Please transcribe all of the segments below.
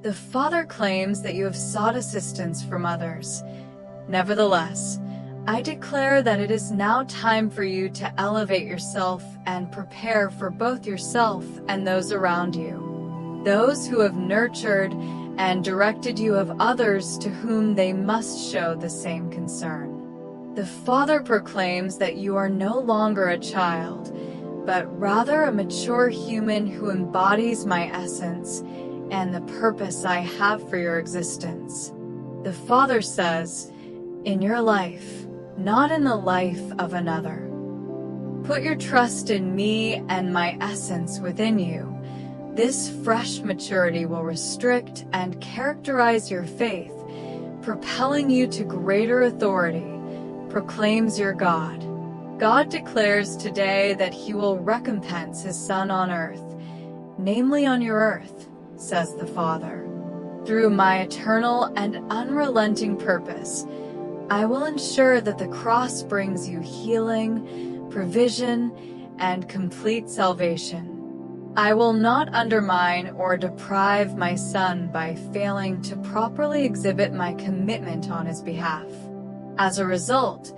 The Father claims that you have sought assistance from others. Nevertheless, I declare that it is now time for you to elevate yourself and prepare for both yourself and those around you. Those who have nurtured and directed you have others to whom they must show the same concern. The Father proclaims that you are no longer a child, but rather a mature human who embodies my essence and the purpose I have for your existence. The Father says, in your life, not in the life of another. Put your trust in me and my essence within you. This fresh maturity will restrict and characterize your faith, propelling you to greater authority, proclaims your God. God declares today that he will recompense his Son on earth, namely on your earth, says the Father. Through my eternal and unrelenting purpose, I will ensure that the cross brings you healing, provision, and complete salvation. I will not undermine or deprive my Son by failing to properly exhibit my commitment on his behalf. As a result,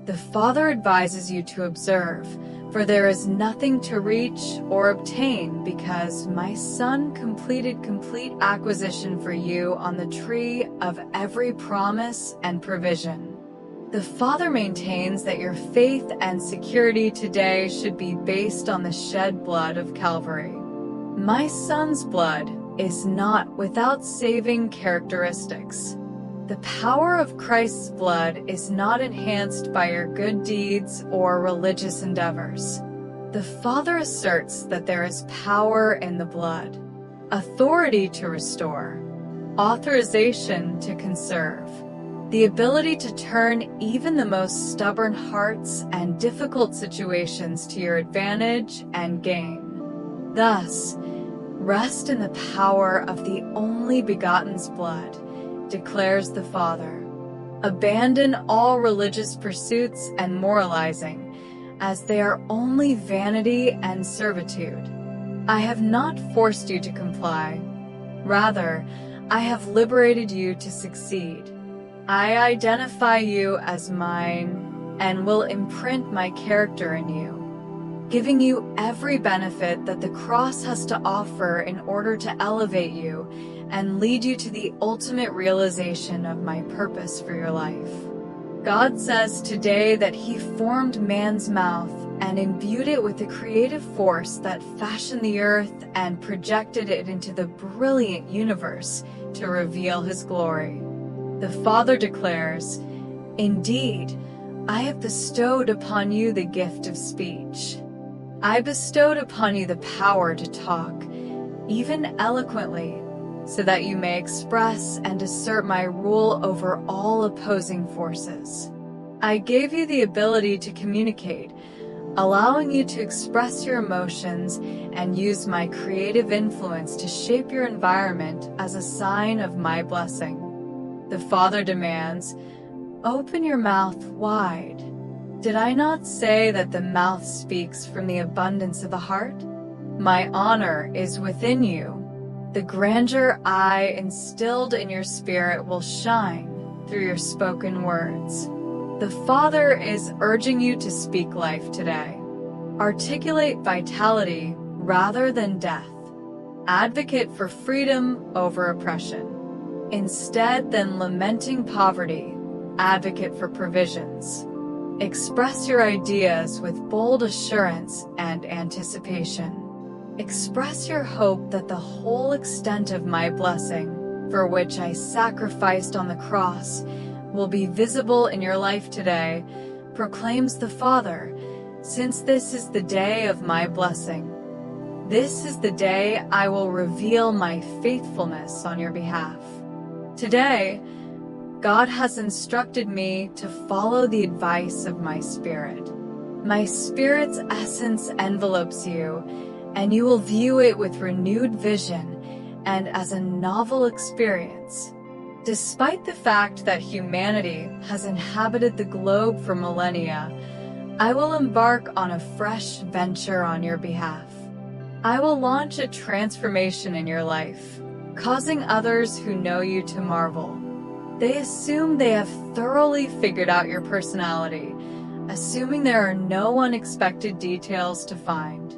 the Father advises you to observe, for there is nothing to reach or obtain because my Son completed complete acquisition for you on the tree of every promise and provision. The Father maintains that your faith and security today should be based on the shed blood of Calvary. My Son's blood is not without saving characteristics. The power of Christ's blood is not enhanced by your good deeds or religious endeavors. The Father asserts that there is power in the blood, authority to restore, authorization to conserve, the ability to turn even the most stubborn hearts and difficult situations to your advantage and gain. Thus, rest in the power of the only begotten's blood, declares the Father. Abandon all religious pursuits and moralizing, as they are only vanity and servitude. I have not forced you to comply. Rather, I have liberated you to succeed. I identify you as mine and will imprint my character in you, giving you every benefit that the cross has to offer in order to elevate you and lead you to the ultimate realization of my purpose for your life. God says today that he formed man's mouth and imbued it with the creative force that fashioned the earth and projected it into the brilliant universe to reveal his glory. The Father declares, indeed, I have bestowed upon you the gift of speech. I bestowed upon you the power to talk, even eloquently, so that you may express and assert my rule over all opposing forces. I gave you the ability to communicate, allowing you to express your emotions and use my creative influence to shape your environment as a sign of my blessing. The Father demands, open your mouth wide. Did I not say that the mouth speaks from the abundance of the heart? My honor is within you. The grandeur I instilled in your spirit will shine through your spoken words. The Father is urging you to speak life today. Articulate vitality rather than death. Advocate for freedom over oppression. Instead than lamenting poverty, advocate for provisions. Express your ideas with bold assurance and anticipation. Express your hope that the whole extent of my blessing, for which I sacrificed on the cross, will be visible in your life today, proclaims the Father, since this is the day of my blessing. This is the day I will reveal my faithfulness on your behalf. Today, God has instructed me to follow the advice of my Spirit. My Spirit's essence envelopes you, and you will view it with renewed vision and as a novel experience. Despite the fact that humanity has inhabited the globe for millennia, I will embark on a fresh venture on your behalf. I will launch a transformation in your life, causing others who know you to marvel. They assume they have thoroughly figured out your personality, assuming there are no unexpected details to find.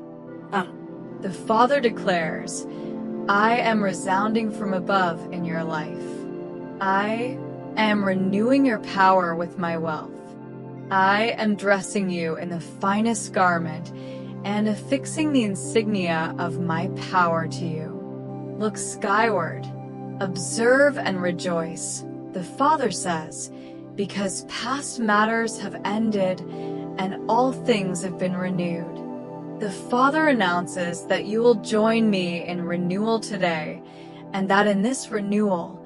The Father declares, I am resounding from above in your life. I am renewing your power with my wealth. I am dressing you in the finest garment and affixing the insignia of my power to you. Look skyward, observe and rejoice. The Father says, because past matters have ended and all things have been renewed. The Father announces that you will join me in renewal today, and that in this renewal,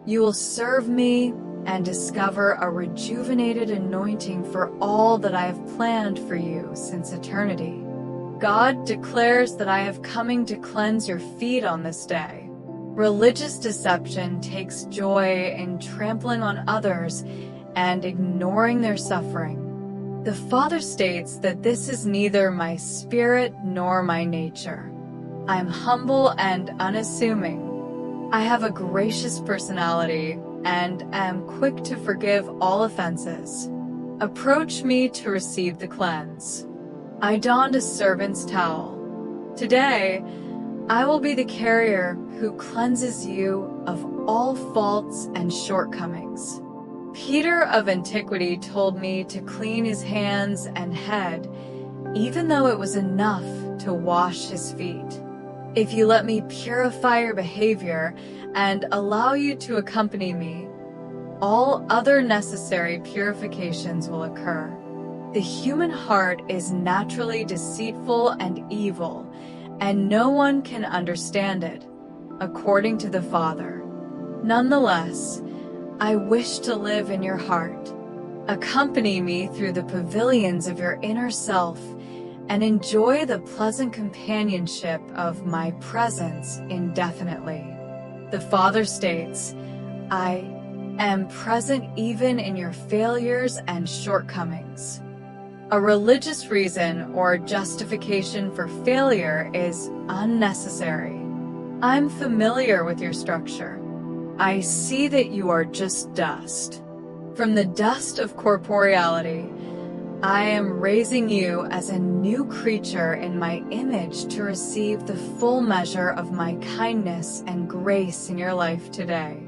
you will serve me and discover a rejuvenated anointing for all that I have planned for you since eternity. God declares that I have coming to cleanse your feet on this day. Religious deception takes joy in trampling on others and ignoring their suffering. The Father states that this is neither my spirit nor my nature. I am humble and unassuming. I have a gracious personality and am quick to forgive all offenses. Approach me to receive the cleanse. I donned a servant's towel. Today, I will be the carrier who cleanses you of all faults and shortcomings. Peter of antiquity told me to clean his hands and head, even though it was enough to wash his feet. If you let me purify your behavior and allow you to accompany me, all other necessary purifications will occur. The human heart is naturally deceitful and evil, and no one can understand it, according to the Father. Nonetheless, I wish to live in your heart. Accompany me through the pavilions of your inner self and enjoy the pleasant companionship of my presence indefinitely. The Father states, I am present even in your failures and shortcomings. A religious reason or justification for failure is unnecessary. I'm familiar with your structure. I see that you are just dust. From the dust of corporeality, I am raising you as a new creature in my image to receive the full measure of my kindness and grace in your life today.